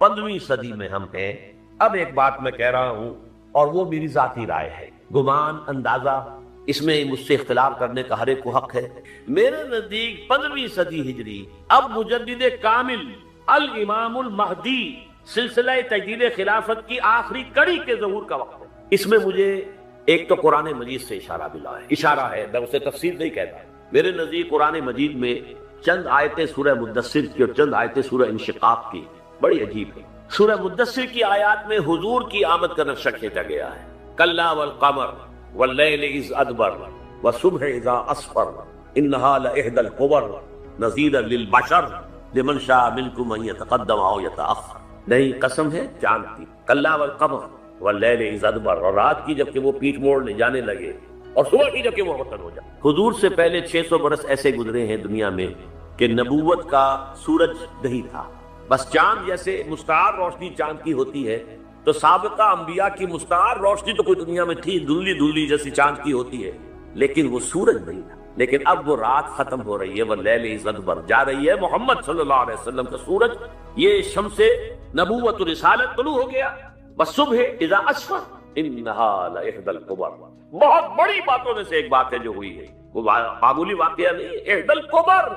15ویں صدی میں ہم ہیں۔ اب ایک بات میں کہہ رہا ہوں اور وہ میری ذاتی رائے ہے، گمان اندازہ اس میں مجھ سے اختلاف کرنے کا ہر ایک کو حق ہے۔ میرے نزدیک 15ویں صدی ہجری اب مجدد کامل الامام المہدی سلسلہ تجدید خلافت کی آخری کڑی کے ظہور کا وقت ہے۔ اس میں مجھے ایک تو قرآن مجید سے اشارہ ہے، میں اسے تفسیر نہیں کہتا۔ میرے نزدیک قرآن مجید میں چند آیتیں سورہ مدثر کی اور چند آیتیں سورہ انشقاق کی بڑی عجیب ہے۔ سورہ مدثر کی آیات میں حضور کی آمد کا نقشہ کھینچا گیا ہے، کلا والقمر واللیل اذ ادبر والصبح اذا اسفر انہا لإحدى الکبر نذیرا للبشر لمن شاء منکم ان یتقدم او یتأخر۔ نہیں، قسم ہے چاند کی، کلا والقمر واللیل اذ ادبر، اور رات کی جبکہ وہ پیٹھ موڑنے جانے لگے اور صبح کی جبکہ وہ وطن ہو جائے۔ حضور سے پہلے 600 برس ایسے گزرے ہیں دنیا میں کہ نبوت کا سورج نہیں تھا، بس چاند جیسے مستعار روشنی چاند کی ہوتی ہے، تو سابقہ انبیاء کی مستعار روشنی تو کوئی دنیا میں تھی، دھندلی دھندلی جیسی چاند کی ہوتی ہے، لیکن وہ سورج نہیں تھا۔ لیکن اب وہ رات ختم ہو رہی ہے، واللیل اذ ادبر، جا رہی ہے محمد صلی اللہ علیہ وسلم کا سورج، یہ شمس نبوت و رسالت طلوع ہو گیا۔ والصبح اذا اسفر انہا لإحدى الکبر، بہت بڑی باتوں میں سے ایک بات ہے جو ہوئی ہے، وہ معمولی واقعہ نہیں، احدى الکبر،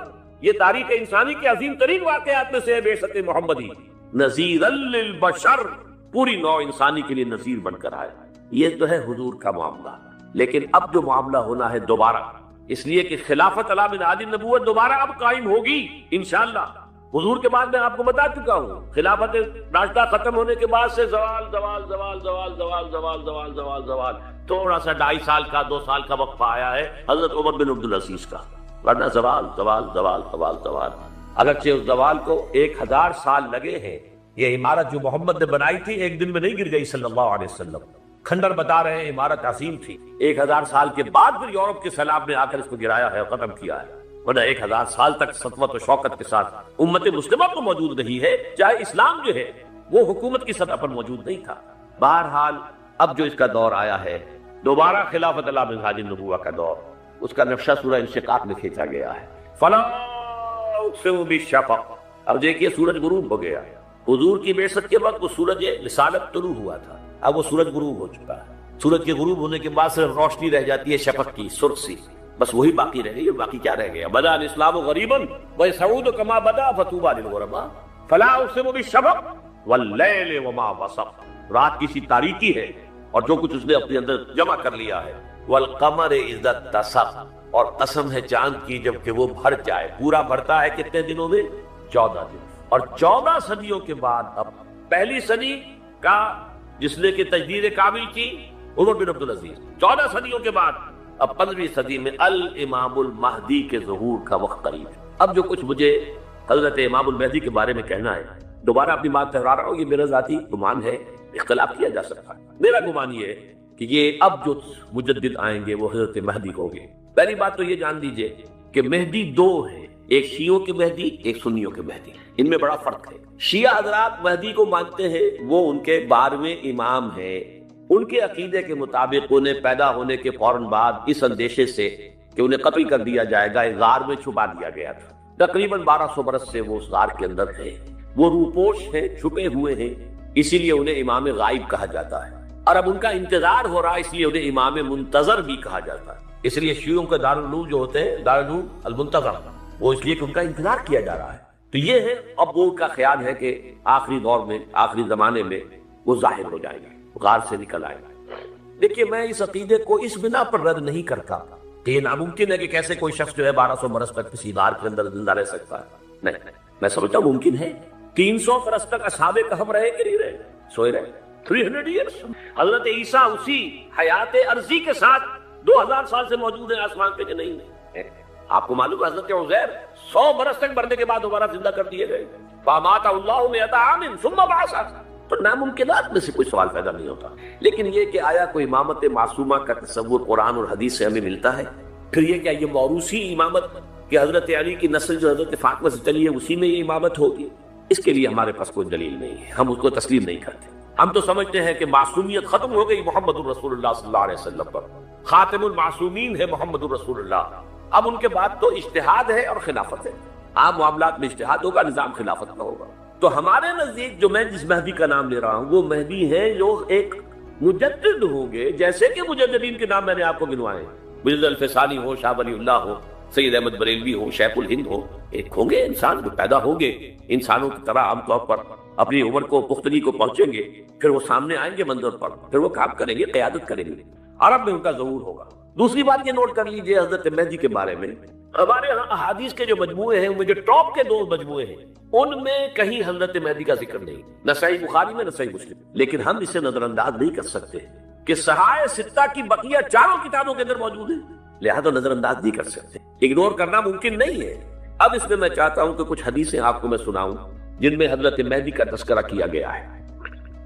یہ تاریخ انسانی کے عظیم ترین واقعات میں سے ہے بعثت محمدی، نذیرا للبشر، پوری نوع انسانی کے لیے نذیر بن کر آئے۔ یہ تو ہے حضور کا معاملہ، لیکن اب جو معاملہ ہونا ہے دوبارہ، اس لیے کہ خلافت علی منہاج النبوت دوبارہ اب قائم ہوگی انشاءاللہ۔ حضور کے بعد میں آپ کو بتا چکا ہوں، خلافت راشدہ ختم ہونے کے بعد سے زوال زوال زوال زوال زوال زوال زوال زوال زوال، تھوڑا سا 2.5 سال کا 2 سال کا وقفہ آیا ہے حضرت عمر بن عبدالعزیز کا، ورنہ زوال زوال زوال زوال زوال، اگرچہ اس زوال کو 1000 سال لگے ہیں۔ یہ عمارت جو محمد نے بنائی تھی ایک دن میں نہیں گر گئی صلی اللہ علیہ وسلم، کھنڈر بتا رہے ہیں عمارت عظیم تھی، 1000 سال کے بعد پھر یورپ کے سیلاب نے آ کر اس کو گرایا ہے اور ختم کیا ہے، ورنہ 1000 سال تک سطوت و شوکت کے ساتھ امت مسلمہ کو موجود نہیں ہے، چاہے اسلام جو ہے وہ حکومت کی سطح پر موجود نہیں تھا۔ بہرحال اب جو اس کا دور آیا ہے دوبارہ خلافت علی منہاج النبوہ کا دور، اس کا نقشہ سورہ انشقاق میں کھینچا گیا ہے۔ فلا اقسم بالشفق، اب دیکھیے سورج غروب ہو گیا، حضور کی بعثت کے وقت وہ سورج رسالت طلوع ہوا تھا، اب وہ سورج غروب ہو چکا ہے۔ سورج کے غروب ہونے کے بعد صرف روشنی رہ جاتی ہے شفق کی، سرخ سی، بس وہی باقی رہ گئی، باقی کیا رہ گیا؟ بدا الاسلام غریبا ویسعود کما بدا فطوبی للغرباء، فلا اقسم بالشفق واللیل وما وسق، رات کی سی تاریکی ہے اور جو کچھ اس نے اپنے اندر جمع کر لیا ہے، والقمر اذا اتسق، اور قسم ہے چاند کی جب کہ وہ بھر جائے، پورا بھرتا ہے کتنے دنوں میں؟ 14 دن، اور 14 صدیوں کے بعد اب پہلی صدی کا جس نے کہ تجدید کامل کی عمر بن عبدالعزیز، 14 صدیوں کے بعد اب 15ویں صدی میں الامام المہدی کے ظہور کا وقت قریب ہے۔ اب جو کچھ مجھے حضرت امام المہدی کے بارے میں کہنا ہے، دوبارہ اپنی بات دہرا رہا ہوں، یہ میرا ذاتی گمان ہے، اختلاف کیا جا سکتا ہے۔ میرا گمان یہ ہے کہ یہ اب جو مجدد آئیں گے وہ حضرت مہدی ہوں گے۔ پہلی بات تو یہ جان لیجئے کہ مہدی 2 ہیں، ایک شیعوں کے مہدی، ایک سنیوں کے مہدی، ان میں بڑا فرق ہے۔ شیعہ حضرات مہدی کو مانتے ہیں، وہ ان کے 12ویں امام ہیں، ان کے عقیدے کے مطابق انہیں پیدا ہونے کے فوراً بعد اس اندیشے سے کہ انہیں قتل کر دیا جائے گا ایک غار میں چھپا دیا گیا تھا، تقریباً 1200 برس سے وہ اس غار کے اندر ہیں، وہ روپوش ہیں، چھپے ہوئے ہیں، اسی لیے انہیں امام غائب کہا جاتا ہے، اور اب ان کا انتظار ہو رہا ہے، اس لیے انہیں امام منتظر بھی کہا جاتا ہے۔ اس لیے شیعوں کے دارالعلوم جو ہوتے ہیں دارالعلوم المنتظر، وہ اس لیے کہ ان کا انتظار کیا جا رہا ہے۔ تو یہ ہے، اب وہ کا خیال ہے کہ آخری دور میں، آخری زمانے میں وہ ظاہر ہو جائیں گے، غار سے نکل آئے گا۔ دیکھیے میں اس عقیدے کو اس بنا پر رد نہیں کرتا کہ یہ ناممکن ہے کہ کیسے کوئی شخص جو ہے 1200 برس تک کسی غار کے اندر زندہ رہ سکتا ہے، نہیں، میں سمجھتا ہوں ممکن ہے۔ 300 برس تک اصحاب کہف رہے کہ نہیں رہے؟ سوئے رہے 300 ایئرس۔ حضرت عیسیٰ اسی حیات عرضی کے ساتھ 2000 سال سے موجود ہیں آسمان پہ کہ نہیں؟ آپ کو معلوم ہے حضرت عزیر 100 برس تک مرنے کے بعد دوبارہ زندہ کر دیے گئے، فامات اللہ 100 عام ثم بعثہ، تو ناممکنات میں سے کوئی سوال پیدا نہیں ہوتا۔ لیکن یہ کہ آیا کوئی امامت معصومہ کا تصور قرآن اور حدیث سے ہمیں ملتا ہے؟ پھر یہ کیا یہ موروثی امامت کہ حضرت علی کی نسل جو حضرت فاطمہ سے چلی ہے اسی میں یہ امامت ہوگی؟ اس کے لیے ہمارے پاس کوئی دلیل نہیں ہے، ہم اس کو تسلیم نہیں کرتے۔ ہم تو سمجھتے ہیں کہ معصومیت ختم ہو گئی محمد الرسول اللہ صلی اللہ علیہ وسلم پر، خاتم المعصومین ہے محمد الرسول اللہ، اب ان کے بعد تو اجتہاد ہے اور خلافت ہے، عام معاملات میں اجتہاد ہوگا، نظام خلافت کا ہوگا۔ تو تو ہمارے نزدیک جو میں جس مہدی کا نام لے رہا ہوں وہ مہدی ہے جو ایک مجدد ہوں گے، جیسے کہ مجددین کے نام میں نے آپ کو گنوائے، مجدد الفسانی ہو، شاہ ولی اللہ ہو، سید احمد بریلوی ہو، شیخ الہند ہو، ایک ہوں گے انسان جو پیدا ہوں گے انسانوں کی طرح عام طور پر اپنی عمر کو پختگی کو پہنچیں گے، پھر وہ سامنے آئیں گے منظر پر، پھر وہ کام کریں گے، قیادت کریں گے، عرب میں ان کا ظہور ہوگا۔ دوسری بات یہ نوٹ کر لیجئے حضرت مہدی کے بارے میں، ہمارے ہاں احادیث کے جو مجموعے ہیں ان میں جو ٹاپ کے 2 مجموعے ہیں ان میں کہیں حضرت مہدی کا ذکر نہیں، نہ صحیح بخاری میں نہ صحیح مسلم، لیکن ہم اسے نظر انداز نہیں کر سکتے کہ صحائح ستہ کی بقیہ 4 کتابوں کے اندر موجود ہیں، لہذا نظر انداز نہیں کر سکتے، اگنور کرنا ممکن نہیں ہے۔ اب اس میں چاہتا ہوں کہ کچھ حدیثیں آپ کو میں سناؤں جن میں حضرت مہدی کا تذکرہ کیا گیا ہے۔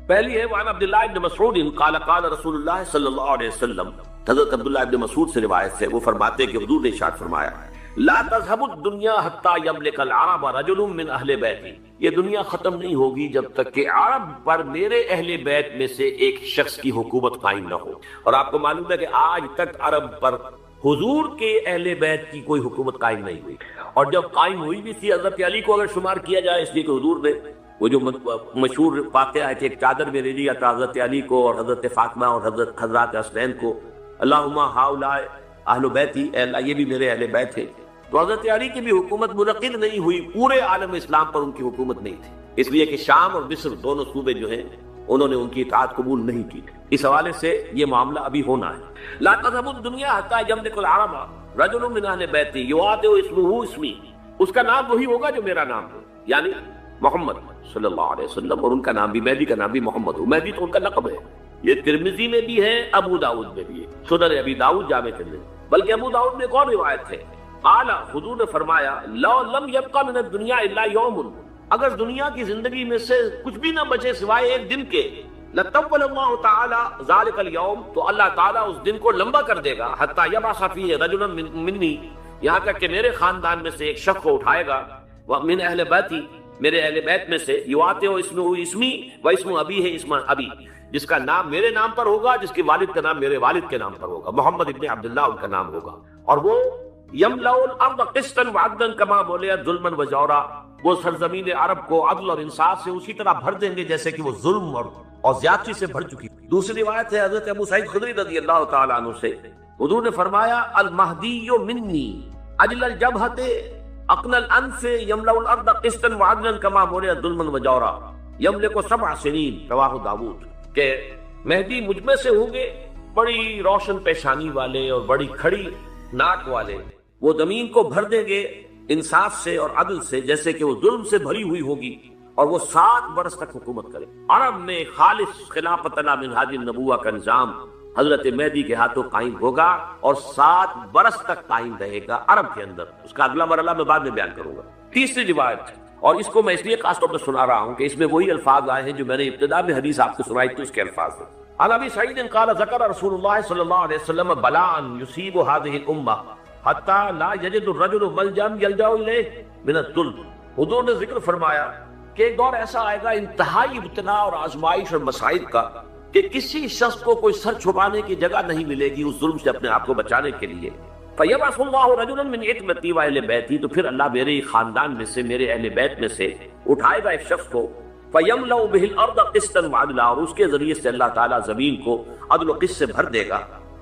پہلی ہے وعن عبداللہ ابن مسعود قال قال رسول اللہ صلی اللہ علیہ وسلم، حضرت عبداللہ ابن مسعود سے روایت ہے، وہ فرماتے کہ حضور نے ارشاد فرمایا لا تذهب الدنيا حتى يملك العرب رجل من اہل بیتی، یہ دنیا ختم نہیں ہوگی جب تک کہ عرب پر میرے اہل بیت میں سے ایک شخص کی حکومت قائم نہ ہو۔ اور آپ کو معلوم ہے کہ آج تک عرب پر حضور کے اہل بیت کی کوئی حکومت قائم نہیں ہوئی، اور جب قائم ہوئی بھی تھی حضرت علی کو اگر شمار کیا جائے، اس لیے کہ حضور نے وہ جو مشہور واقعہ ہے کہ ایک چادر میں لے لیا تھا حضرت علی کو اور حضرت فاطمہ اور حضرت حضرات حسنین کو، اللہم ہؤلاء اہل بیتی، اے اللہ یہ بھی میرے اہل بیت ہیں، تو حضرت علی کی بھی حکومت منعقد نہیں ہوئی، پورے عالم اسلام پر ان کی حکومت نہیں تھی، اس لیے کہ شام اور مصر دونوں صوبے جو ہیں انہوں نے ان کی اطاعت قبول نہیں کی، اس حوالے سے یہ معاملہ ابھی ہونا ہے۔ لا تذهب الدنيا حتى يملك العرب رجل من اہل بیتی یواطئ اسمه اسمی، اس کا نام وہی ہوگا جو میرا نام ہے، یعنی محمد صلی اللہ علیہ وسلم، اور ان کا نام بھی مہدی کا نام بھی محمد ہو، مہدی تو ان کا لقب ہے، یہ ترمذی میں بھی ہے، ابو داؤد میں بھی ہے، سنن ابی داؤد جامع ترمذی، بلکہ ابو داؤد میں ایک اور روایت ہے، قال حضور نے فرمایا لو لم يبقى من الدنيا الا يوم، اگر دنیا کی زندگی میں سے کچھ بھی نہ بچے سوائے ایک دن کے، لطول اللہ تعالی ذلك اليوم، تو اللہ تعالیٰ اس دن کو لمبا کر دے گا، حتى يبعث فيه رجلا مني، یہاں تک کہ میرے خاندان میں سے ایک شخص کو اٹھائے گا، من اہل بیتی، میرے اہل بیت میں سے، یواطئ اسمی و اسم ابی ہے، اسم ابی، جس کا نام میرے نام پر ہوگا، جس کے والد کا نام میرے والد کے نام پر ہوگا، محمد ابن عبداللہ ان کا نام ہوگا، اور وہ یملأ الارض قسطا وعدلا کما ملئت ظلما وجورا، وہ سرزمین عرب کو عدل اور انصاف سے اسی طرح بھر دیں گے جیسے کہ وہ ظلم اور زیادتی سے بھر چکی۔ دوسری روایت ہے حضرت ابو سعید خدری رضی اللہ تعالیٰ عنہ سے، حضور نے فرمایا المہدی منی اجل الجبہۃ اقنى الانف یملأ الارض قسطا وعدلا کما ملئت ظلما وجورا یملک 7 سنین، رواہ داؤد، کہ مہدی مجھ میں سے ہوں گے بڑی روشن پیشانی والے اور بڑی کھڑی ناک والے، وہ زمین کو بھر دیں گے انصاف سے اور عدل سے جیسے کہ وہ ظلم سے بھری ہوئی ہوگی، اور وہ 7 برس تک حکومت کرے۔ عرب میں خالص خلافت علی منہاج النبوہ کا نظام حضرت مہدی کے ہاتھوں قائم ہوگا اور 7 برس تک قائم رہے گا عرب کے اندر، اس کا اگلا مرحلہ میں بعد میں بیان کروں گا۔ تیسری روایت، اور اس کو میں اس لیے خاص طور پر سنا رہا ہوں کہ اس میں وہی الفاظ آئے ہیں جو میں نے ابتدا میں حدیث آپ کو سنائی تھی، اس کے الفاظ ہیں۔ عن ابی سعید قال ذکر رسول اللہ صلی اللہ علیہ وسلم بلاء یصیب هذه الامہ حتی لا یجد الرجل ملجا یلجا الیہ من الظلم، حضور نے ذکر فرمایا کہ ایک دور ایسا آئے گا انتہائی ابتلا اور آزمائش اور مصائب کا کہ کسی شخص کو کوئی سر چھپانے کی جگہ نہیں ملے گی اس ظلم سے اپنے آپ کو بچانے کے لیے۔ فَيَبْعَثُ اللَّهُ رَجُلًا مِنْ عِتْبَتِي وَأَهْلِ بَيْتِي، تو پھر اللہ میرے خاندان میں سے، میرے اہل بیت میں سے اٹھائے گا ایک شخص کو، فَيَمْلَأُ بِهِ الْأَرْضَ قِسْطًا وَعَدْلًا، اور اس کے ذریعے سے اللہ تعالیٰ زمین کو عدل و قسط سے بھر دے گا۔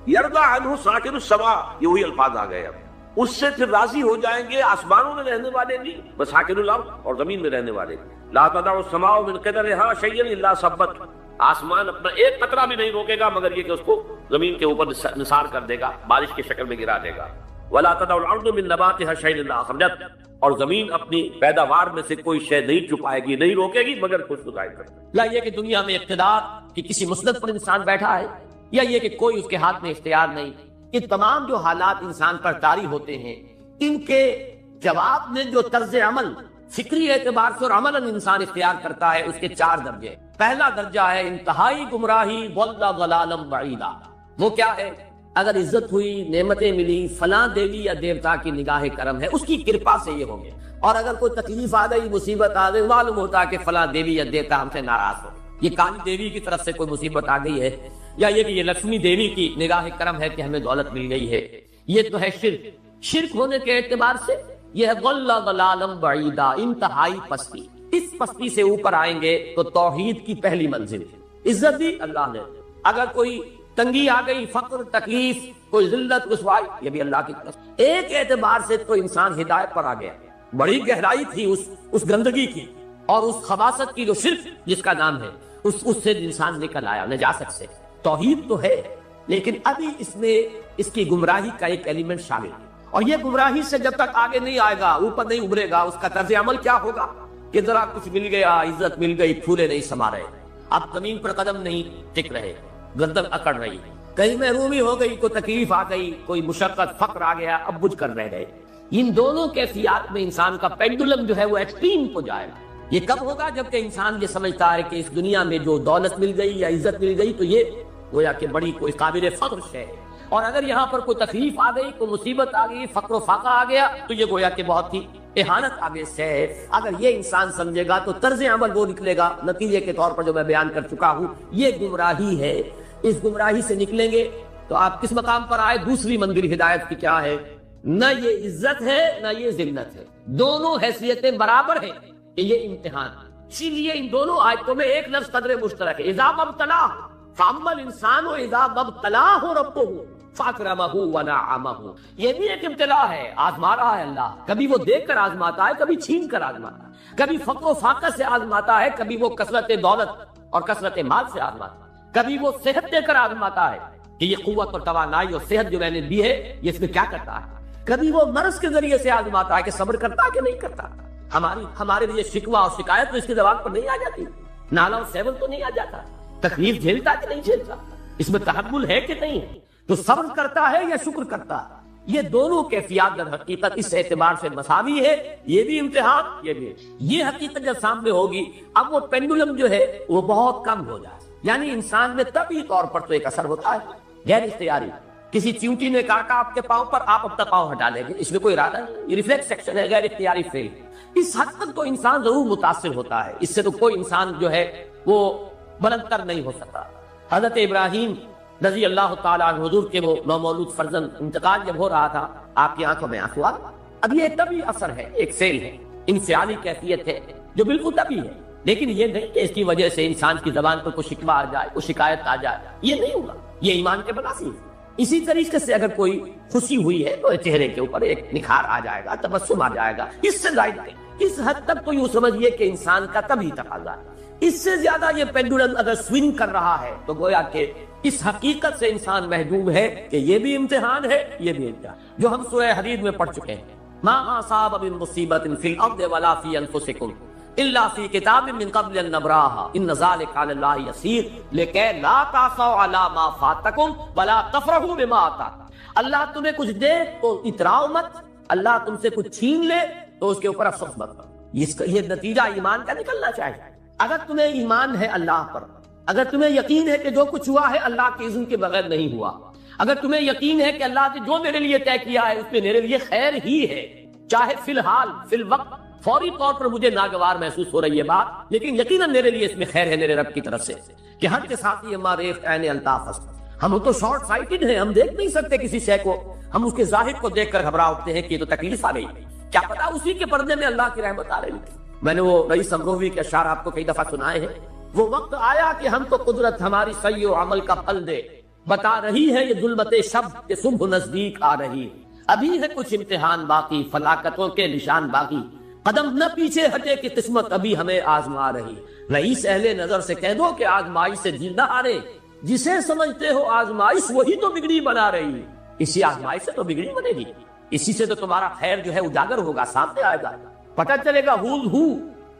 يَرْضَى عَنْهُ سَاكِنُ السَّمَاءِ، یہ وہی الفاظ آ گئے، اب اس سے پھر راضی ہو جائیں گے آسمانوں میں رہنے والے بھی، مساکن الارض، اور زمین میں رہنے والے بھی۔ لا تدع السماء من قدرها شيئا الا ثبت، آسمان اپنا ایک قطرہ بھی نہیں روکے گا مگر یہ کہ اس کو زمین کے اوپر نثار کر دے گا، بارش کی شکل میں گرا دے گا۔ ولا تدع الارض من نباتها شيئا الا اخرجت، اور زمین اپنی پیداوار میں سے کوئی شے نہیں چھپائے گی، نہیں روکے گی مگر کچھ تو ظاہر کرے گی۔ لا یہ کہ دنیا میں اقتدار کی کسی مسلط پر انسان بیٹھا ہے، یا یہ کہ کوئی اس کے ہاتھ میں اختیار نہیں، یہ تمام جو حالات انسان پر طاری ہوتے ہیں، ان کے جواب میں جو طرز عمل فکری اعتبار سے اور عملاً انسان اختیار کرتا ہے، اس کے 4 درجے۔ پہلا درجہ ہے انتہائی گمراہی، ضل ضلالا بعیدا۔ وہ کیا ہے؟ اگر عزت ہوئی، نعمتیں ملی، فلاں دیوی یا دیوتا کی نگاہ کرم ہے، اس کی کرپا سے یہ ہوں گے، اور اگر کوئی تکلیف آ گئی، مصیبت آ گئی، معلوم ہوتا ہے کہ فلاں دیوی یا دیوتا ہم سے ناراض ہو، یہ کالی دیوی کی طرف سے کوئی مصیبت آ گئی ہے، یا یہ کہ یہ لکشمی دیوی کی نگاہ کرم ہے کہ ہمیں دولت مل گئی ہے۔ یہ تو ہے شرک ہونے کے اعتبار سے یہ ہے ضل ضلالا بعیدا، انتہائی پستی۔ اس پستی سے اوپر آئیں گے تو توحید کی پہلی منزل ہے۔ عزت دی اللہ نے، اگر کوئی تنگی آ گئی، فقر، تکلیف، کوئی ذلت، رسوائی، یہ بھی اللہ کی طرف۔ ایک اعتبار سے تو انسان ہدایت پر آ گیا، بڑی گہرائی تھی اس گندگی کی اور اس خباثت کی جو شرک جس کا نام ہے، اس سے انسان نکل آیا نجاست سے۔ توحید تو ہے لیکن ابھی اس میں اس کی گمراہی کا ایک ایلیمنٹ شامل ہے، اور یہ گمراہی سے جب تک آگے نہیں آئے گا، اوپر نہیں ابھرے گا، اس کا طرز عمل کیا ہوگا کہ ذرا کچھ مل گیا، عزت مل گئی، پھولے نہیں سما رہے، اب زمین پر قدم نہیں ٹک رہے، گردن اکڑ رہی، کہیں محرومی ہو گئی، کوئی تکلیف آ گئی، کوئی مشقت، فقر آ گیا، اب بجھ کر رہ گئے۔ ان دونوں کیفیات میں انسان کا پینڈولم جو ہے وہ ایکسٹریم کو جائے گا۔ یہ کب ہوگا؟ جب کہ انسان یہ سمجھتا ہے کہ اس دنیا میں جو دولت مل گئی یا عزت مل گئی تو یہ گویا کہ بڑی کوئی قابل فخر ہے، اور اگر یہاں پر کوئی تکلیف آ گئی، کوئی مصیبت آ گئی، فقر و فاقہ آ گیا تو یہ گویا کہ بہت ہی اہانت آگے سے ہے۔ اگر یہ انسان سمجھے گا تو طرز عمل وہ نکلے گا، نتیجے کے طور پر جو میں بیان کر چکا ہوں، یہ گمراہی ہے۔ اس گمراہی سے نکلیں گے تو آپ کس مقام پر آئے؟ دوسری منزل ہدایت کی کیا ہے؟ نہ یہ عزت ہے نہ یہ ذلت ہے، دونوں حیثیتیں برابر ہیں کہ یہ امتحان۔ اسی لیے ان دونوں آیتوں میں ایک لفظ قدر مشترک ہے، اذا مبتلاہ فاما الانسان اذا مبتلاہ ربہ فاکرمہ ونعمہ۔ یہ بھی ایک ابتلا ہے، آزما رہا ہے اللہ، کبھی وہ دیکھ کر آزماتا ہے، کبھی چھین کر آزماتا ہے، کبھی فقر و فاقہ سے آزماتا ہے، کبھی وہ کثرت دولت اور کثرت مال سے آزماتا ہے، کبھی وہ صحت دے کر آزماتا ہے کہ یہ قوت اور توانائی اور صحت جو میں نے دی ہے یہ اس میں کیا کرتا ہے، کبھی وہ مرض کے ذریعے سے آزماتا ہے کہ صبر کرتا ہے کہ نہیں کرتا۔ ہمارے لیے شکوہ اور شکایت تو اس کی زبان پر نہیں آ جاتی، نالا اور سیول تو نہیں آ جاتا، تکلیف جھیلتا کہ نہیں جھیلتا، اس میں تحمل ہے کہ نہیں ہے، تو صبر کرتا ہے یا شکر کرتا ہے۔ یہ دونوں کیفیات در حقیقت اس اعتبار سے مساوی ہے، یہ بھی امتحان، یہ بھی۔ یہ حقیقت جب سامنے ہوگی اب وہ پینڈولم جو ہے وہ بہت کم ہو جائے، یعنی انسان میں طبعی طور پر تو ایک اثر ہوتا ہے غیر اختیاری، کسی چیونٹی نے کاٹا آپ کے پاؤں پر، آپ اپنا پاؤں ہٹا لیں گے، اس میں کوئی ارادہ نہیں، یہ ریفلیکس ایکشن ہے، غیر اختیاری فیل۔ اس حد تک تو انسان ضرور متاثر ہوتا ہے، اس سے تو کوئی انسان جو ہے وہ بلند تر نہیں ہو سکتا۔ حضرت ابراہیم رضی اللہ تعالیٰ عنہ، حضور کے وہ نومولود فرزند، انتقال جب ہو رہا تھا آپ کی آنکھوں میں آنسو آ گئے۔ اب یہ طبعی اثر ہے، ایک فیل ہے، انفعالی کیفیت ہے جو بالکل طبعی ہے، لیکن یہ نہیں کہ اس کی وجہ سے انسان کی زبان پر کوئی شکوہ آ جائے، کوئی شکایت آ جائے، یہ نہیں ہوگا، یہ ایمان کے منافی ہے۔ اسی طریقے سے اگر کوئی خوشی ہوئی ہے تو چہرے کے اوپر ایک نکھار آ جائے گا، تبسم آ جائے گا، اس سے زائد نہیں۔ اس حد تک تو یوں سمجھیے کہ انسان کا طبعی تقاضا ہے، اس سے زیادہ یہ پینڈولم اگر سوئنگ کر رہا ہے تو گویا کہ اس حقیقت سے انسان محجوب ہے کہ یہ بھی امتحان ہے، یہ بھی امتحان، جو ہم سورہ حدید میں پڑھ چکے ہیں، ما اصاب من مصیبت فی الارض ولا فی انفسکم الا فی کتاب من قبل ان نبراها ان ذلک علی اللہ یسیر لکی لا تعصوا علی ما فاتکم ولا تفرحوا بما آتاکم۔ اللہ تمہیں کچھ دے تو اتراؤ مت، اللہ تم سے کچھ چھین لے تو اس کے اوپر افسوس مت کرو۔ یہ نتیجہ ایمان کا نکلنا چاہیے۔ اگر تمہیں ایمان ہے اللہ پر، اگر تمہیں یقین ہے کہ جو کچھ ہوا ہے اللہ کے اذن کے بغیر نہیں ہوا، اگر تمہیں یقین ہے کہ اللہ نے جو میرے لیے طے کیا ہے اس میں میرے لیے خیر ہی ہے، چاہے فی الحال فی الوقت فوری طور پر مجھے ناگوار محسوس ہو رہی ہے بات، لیکن یقیناً میرے لیے اس میں خیر ہے میرے رب کی طرف سے، کہ ہر کے ساتھ ہی ہمارے عین الطاف است۔ ہم تو شارٹ سائٹڈ ہیں، ہم دیکھ نہیں سکتے کسی شے کو، ہم اس کے ظاہر کو دیکھ کر گھبرا اٹھتے ہیں کہ یہ تو تکلیف آ گئی، کیا پتا اسی کے پردے میں اللہ کی رحمت آ رہی تھی۔ میں نے وہ رئیس امروی کے اشعار آپ کو کئی دفعہ سنائے ہیں، وہ وقت آیا کہ ہم تو قدرت ہماری سعی و عمل کا پھل دے، بتا رہی ہے یہ ظلمت شب کہ صبح نزدیک آ رہی، ابھی ہے کچھ امتحان باقی، فلاکتوں کے نشان باقی، قدم نہ پیچھے ہٹے کہ قسمت ابھی ہمیں آزما رہی۔ رئیس اہل نظر سے کہہ دو کہ آزمائش سے دل نہ ہارے، جسے سمجھتے ہو آزمائش وہی تو بگڑی بنا رہی، اسی آزمائش سے تو بگڑی بنے گی، اسی سے تو تمہارا خیر جو ہے اجاگر ہوگا، سامنے آئے گا، پتہ چلے گا who's who,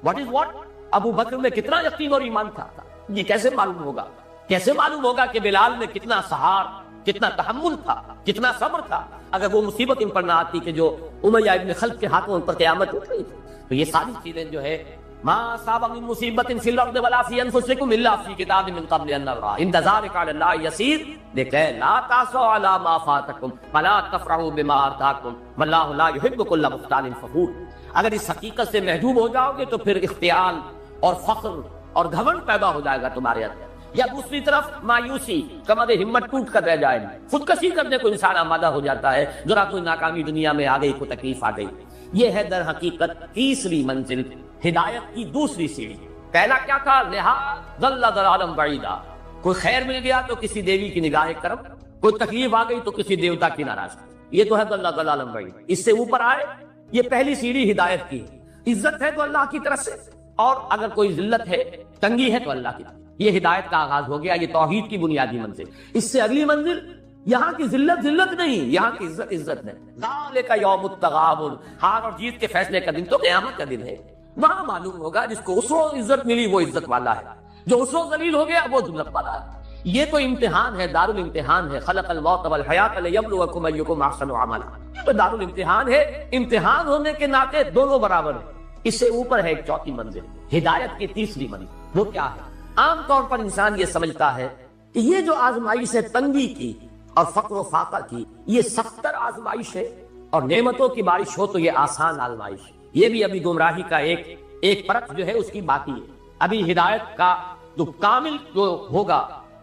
what is what۔ ابو بکر میں کتنا یقین اور ایمان تھا، یہ کیسے معلوم ہوگا؟ کیسے معلوم ہوگا کہ بلال میں کتنا سہار، کتنا تحمل تھا، کتنا صبر تھا، اگر وہ مصیبت ان پر نہ آتی کہ جو امیہ ابن خلف کے ہاتھوں ان پر قیامت اٹھ رہی تھی۔ تو یہ ساری چیزیں جو ہے ما اصاب من مصیبت فی الارض ولا فی انفسکم الا فی کتاب من قبل ان نبرأ ان ذلک علی اللہ یسیر لکی لا تعصوا علی ما فاتکم ولا تفرحوا بما آتاکم واللہ لا یحب کل مختال فخور۔ اگر اس حقیقت سے محجوب ہو جاؤ گے تو پھر اختیال اور فخر اور گھمنڈ پیدا ہو جائے گا تمہارے اندر، یا دوسری طرف مایوسی، کمر ہمت ٹوٹ کر رہ جائے گی، خودکشی کرنے کو انسان آمادہ ہو جاتا ہے، ذرا کوئی ناکامی دنیا میں آ گئی، کوئی تکلیف آ گئی۔ یہ ہے در حقیقت تیسری منزل ہدایت کی دوسری سیڑھی. پہلا کیا تھا؟ لحاظ ضل ضلالا بعیدا. کوئی خیر مل گیا تو کسی دیوی کی نگاہ کرم، کوئی تکلیف آ گئی تو کسی دیوتا کی ناراضگی. یہ تو ہے ضل ضلالا بعیدا. اس سے اوپر آئے، یہ پہلی سیڑھی ہدایت کی. عزت ہے تو اللہ کی طرف سے، اور اگر کوئی ذلت ہے، تنگی ہے تو اللہ کی طرف. یہ ہدایت کا آغاز ہو گیا، یہ توحید کی بنیادی منزل. اس سے اگلی منزل، یہاں کی ذلت ذلت نہیں، یہاں کی عزت عزت نہیں. ذالک یوم التغابن، ہار اور جیت کے فیصلے کا دن تو قیامت کا دن ہے. وہاں معلوم ہوگا جس کو اس وقت عزت ملی وہ عزت والا ہے، جو اس وقت ذلیل ہو گیا وہ ذلت والا ہے. یہ تو امتحان ہے، دارالامتحان ہے. خلق الموت والحیات لیبلوکم ایکم احسن عملا. تو دارالامتحان ہے. امتحان ہونے کے ناطے دونوں برابر ہیں. اس سے اوپر ہے ایک چوتھی منزل، ہدایت کی تیسری منزل. وہ کیا ہے؟ عام طور پر انسان یہ سمجھتا ہے کہ یہ جو آزمائش ہے تنگی کی اور فقر و فاقہ کی، یہ سختر آزمائش ہے، اور نعمتوں کی بارش ہو تو یہ آسان آزمائش ہے. یہ بھی ابھی گمراہی کا ایک پرت جو ہے اس کی باقی ہے. ابھی ہدایت کا جو کامل جو ہوگا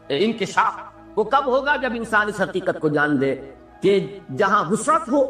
انکشاف وہ کب ہوگا؟ جب انسان اس حقیقت کو جان لے کہ جہاں نصرت ہو،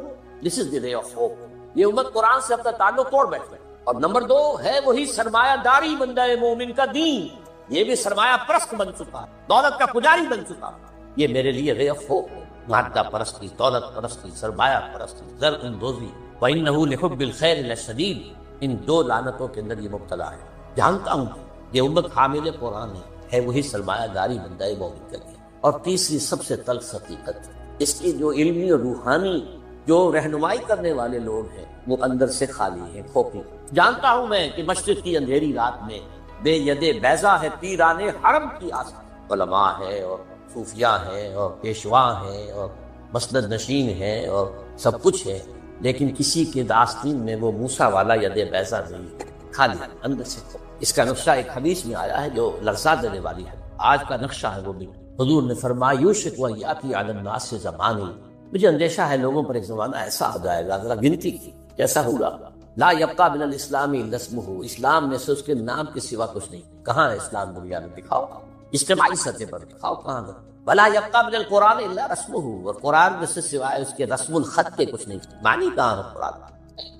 دس از دی رے آف ہوپ. یہ امت قرآن سے اپنا تعلق توڑ بیٹھے. اور نمبر 2 ہے وہی سرمایہ داری بندہ مومن کا دین. یہ بھی سرمایہ پرست بن چکا ہے، دولت کا پجاری بن چکا ہے. یہ میرے لیے رے آف ہوپ. مادہ پرستی، دولت پرستی، سرمایہ پرستی، زر اندوزی، وَإِنَّهُ لِحُبِّ الْخَيْرِ لَشَدِيدٌ. ان دو لعنتوں کے اندر یہ مبتلا ہے. جانتا ہوں یہ امت حامل قرآن ہے وہی سرمایہ داری بندہ مومن کا دین. اور تیسری سب سے تلخ حقیقت، اس کی جو علمی اور روحانی جو رہنمائی کرنے والے لوگ ہیں وہ اندر سے خالی ہیں، کھوکھلے. جانتا ہوں میں کہ مشرق کی اندھیری رات میں بے ید بیضا ہے پیران حرم کی آسان. علماء ہے اور صوفیاء ہیں اور پیشوا ہیں اور مسند نشین ہیں اور سب کچھ ہے، لیکن کسی کے داستین میں وہ موسیٰ والا ید بیضا نہیں، خالی اندر سے. اس کا نقشہ ایک حدیث میں آیا ہے جو لرزا دینے والی ہے. آج کا نقشہ ہے وہ بھی. حضور نے فرمایا یوشک ویاتی علی الناس زمانی، مجھے اندیشہ ہے لوگوں پر ایک زمانہ ایسا آ جائے گا، ذرا گنتی کی کیسا ہوگا. لا یبقى من الاسلام الا اسمہ، اسلام میں سے اس کے نام کے سوا کچھ نہیں. کہاں ہے اسلام دنیا میں؟ دکھاؤ. اجتماعی سطح پر دکھاؤ کہاں ہے. ولا یبقى من القرآن الا رسمہ، اور قرآن میں سے سوائے اس کے رسم الخط کے کچھ نہیں. معنی کہاں ہے قرآن؟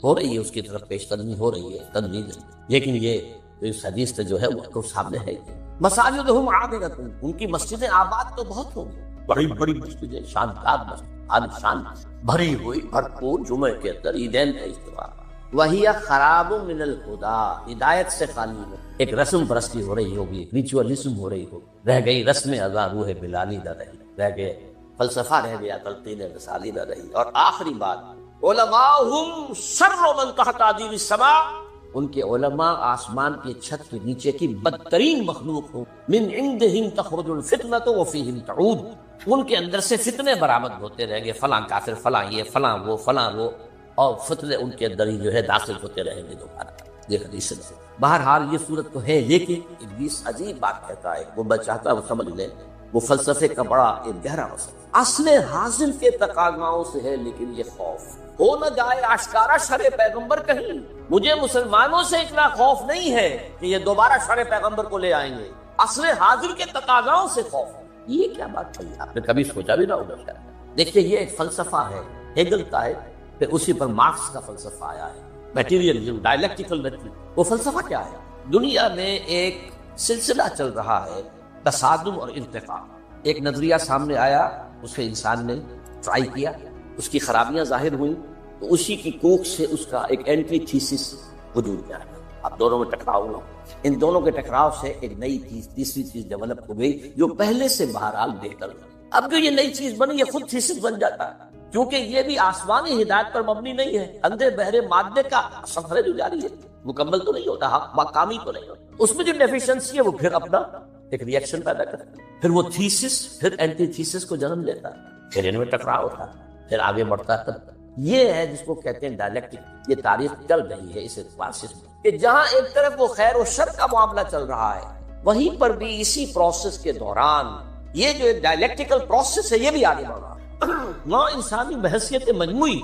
ہو رہی ہے اس کی طرف پیش قدمی ہو رہی ہے، تنویر، لیکن یہ اس حدیث سے جو ہے وہ تو سامنے ہے. مساجدہم عامرۃ، ان کی مسجدیں آباد تو بہت ہوں گی، بڑی بڑی مسجدیں، شاندار مسجد، عالیشان بھری ہوئی، بھرپور. جمعے کے اندر عیدین کا اجتماع. وہی خراب من الہدی، ہدایت سے خالی ہے. ایک رسم پرستی ہو رہی ہوگی، ایک ریچولیزم ہو رہی ہوگی. رہ گئی رسم ادا روح بلالی نہ رہی، رہ گئے فلسفہ، رہ گیا تلقین رسالی نہ رہی. اور آخری بات، علماءہم شر من تحت عدیم السماء، ان کے علماء آسمان کی چھت کے نیچے کی بدترین مخلوق ہوں. من عندہم تخرج الفتنۃ وفیہم تعود، ان کے اندر سے فتنے برآمد ہوتے رہیں گے، فلاں کافر، فلاں یہ، فلاں وہ، فلاں وہ، اور فتنے ان کے اندر ہی جو ہے داخل ہوتے رہیں گے دوبارہ. یہ حدیث ہے. بہرحال یہ صورت تو ہے، لیکن ابلیس عجیب بات کہتا ہے، وہ میں چاہتا ہوں سمجھ لیں، وہ فلسفے کا بڑا ایک گہرا مسئلہ اصل حاصل کے تقاضاؤں سے ہے. لیکن یہ خوف ہو نہ جائے آشکارا شر پیغمبر کہیں. مجھے مسلمانوں سے اتنا خوف نہیں ہے کہ یہ دوبارہ شر پیغمبر کو لے آئیں گے، اصل حاضر کے تقاضاؤں سے خوف. یہ کیا بات کہی؟ آپ نے کبھی سوچا بھی نہ ہوگا شاید. دیکھیے یہ ایک فلسفہ ہے ہیگل کا ہے، پھر اسی پر مارکس کا فلسفہ آیا ہے، میٹیریلزم، ڈائلیکٹیکل میٹری. وہ فلسفہ کیا ہے؟ دنیا میں ایک سلسلہ چل رہا ہے، تصادم اور ارتقاء. ایک نظریہ سامنے آیا، اسے انسان نے ٹرائی کیا، اس کی خرابیاں ظاہر ہوئیں، تو اسی کی کوکھ سے اس کا ایک اینٹی تھیسس وجود میں آیا. اب دونوں میں ٹکراؤ ہوا، ان دونوں کے ٹکراؤ سے ایک نئی چیز، تیسری چیز ڈیولپ ہو گئی جو پہلے سے بہرحال بہتر ہے. اب جو یہ نئی چیز بنی یہ خود تھیسس بن جاتا ہے، کیونکہ یہ بھی آسمانی ہدایت پر مبنی نہیں ہے. اندھے بہرے مادے کا سفر جو جاری ہے، مکمل تو نہیں ہوتا، حق کامی تو نہیں ہوتا. اس میں جو ڈیفیشنسی ہے وہ پھر اپنا ایک ریئیکشن پیدا کرتا ہے، پھر وہ تھیسس پھر اینٹی تھیسس کو جنم لیتا ہے، پھر ان میں ٹکراؤ ہوتا ہے، پھر آگے بڑھتا ہے. یہ ہے جس کو کہتے ہیں ڈائلیکٹک. یہ تاریخ چل رہی ہے اس اعتبار سے کہ جہاں ایک طرف وہ خیر و شر کا معاملہ چل رہا ہے، وہیں پر بھی اسی پروسیس کے دوران یہ جو ایک ڈائلیکٹیکل پروسیس ہے یہ بھی آگے بڑھ رہا ہے. نو انسانی بحثیت مجموعی